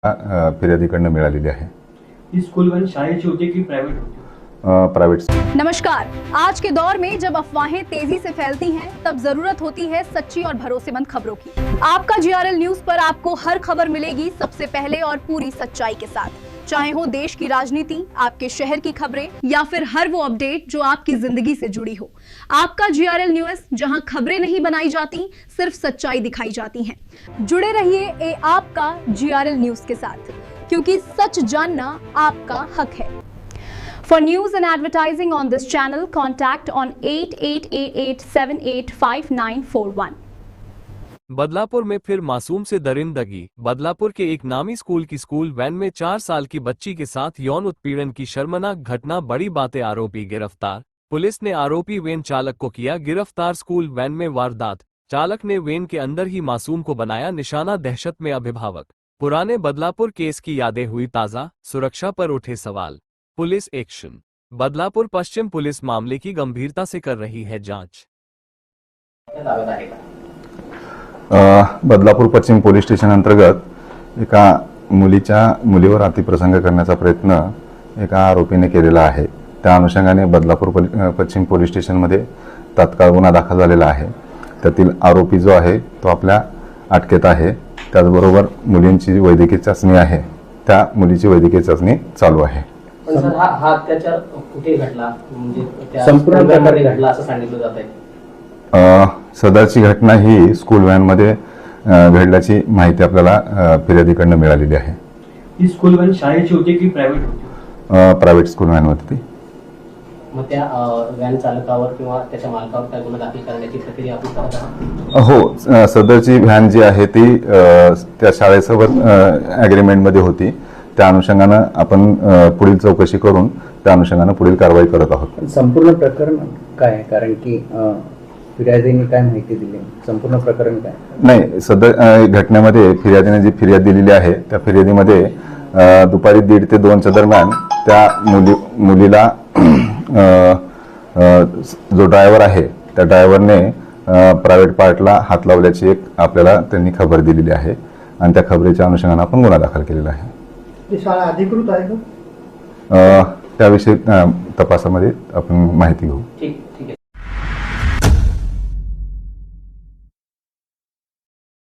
फिर्यादीकडनं मिळालेली आहे। ही स्कूल वैन शाळेची होती की प्राइवेट होती? प्राइवेट। नमस्कार। आज के दौर में जब अफवाहें तेजी से फैलती हैं, तब जरूरत होती है सच्ची और भरोसेमंद खबरों की। आपका जीआरएल न्यूज पर आपको हर खबर मिलेगी सबसे पहले और पूरी सच्चाई के साथ। चाहे हो देश की राजनीति, आपके शहर की खबरें या फिर हर वो अपडेट जो आपकी जिंदगी से जुड़ी हो। आपका जीआरएल न्यूज, जहां खबरें नहीं बनाई जाती, सिर्फ सच्चाई दिखाई जाती है। जुड़े रहिए ए आपका जीआरएल न्यूज के साथ, क्योंकि सच जानना आपका हक है। For news and advertising on this channel, contact on 8888785941. Badlapur में फिर मासूम से दरिंदगी। बदलापुर के एक नामी स्कूल की स्कूल वैन में 4 साल की बच्ची के साथ यौन उत्पीड़न की शर्मनाक घटना। बड़ी बातें, आरोपी गिरफ्तार। पुलिस ने आरोपी वैन चालक को किया गिरफ्तार। स्कूल वैन में वारदात। चालक ने वैन के अंदर ही मासूम को बनाया निशाना। दहशत में अभिभावक। पुराने बदलापुर केस की यादें हुई ताजा। सुरक्षा पर उठे सवाल। Police action. बदलापुर पश्चिम पुलिस मामले की गंभीरता से कर रही है जांच। बदलापूर पश्चिम पोलीस स्टेशन अंतर्गत एका मुलीवर अतिप्रसंग करण्याचा प्रयत्न एका आरोपीने केलेला आहे। त्या अनुषंगाने बदलापूर पश्चिम पोलीस स्टेशनमध्ये तात्काळ गुन्हा दाखल झालेला आहे। त्यातील आरोपी जो आहे तो आपल्या अटकेत आहे। त्याचबरोबर मुलींची वैद्यकीय चाचणी आहे, त्या मुलीची वैद्यकीय चाचणी चालू आहे। सर, हा अत्याचार कुठे घडला, म्हणजे त्या संपूर्ण प्रकारे घडला असं सांगितलं जात आहे? सदरची घटना ही स्कूल व्हॅन मध्ये घडल्याची माहिती आपल्याला फिर्यादीकडनं मिळालेली आहे। ही स्कूल वैन शाळेची होती की प्राइवेट होती? प्राइवेट स्कूल व्हॅन होती ती। मग त्या व्हॅन चालकावर किंवा त्याच्या मालकावर काय गुन्हा दाखल करण्याची प्रक्रिया आपण करत आहात? हो, सदरची व्हॅन जी आहे ती त्या शाळेसोबत ॲग्रीमेंट मध्ये होती। त्या अनुषंगानं आपण पुढील चौकशी करून त्या अनुषंगानं पुढील कारवाई करत आहोत। संपूर्ण प्रकरण काय आहे? कारण की फिर्यादीने काय माहिती दिली, संपूर्ण प्रकरण काय? नाही, सदर घटनेमध्ये फिर्यादीने जी फिर्याद दिलेली आहे त्या फिर्यादीमध्ये दुपारी 1:30 ते 2च्या दरम्यान त्या मुलीला जो ड्रायव्हर आहे त्या ड्रायव्हरने प्रायव्हेट पार्टला हात लावल्याची एक आपल्याला त्यांनी खबर दिलेली आहे आणि त्या खबरीच्या अनुषंगाने आपण गुन्हा दाखल केलेला आहे। शाळा अधिकृत आहे का? त्याविषयी तपासामध्ये आपण माहिती घेऊ। ठीक आहे।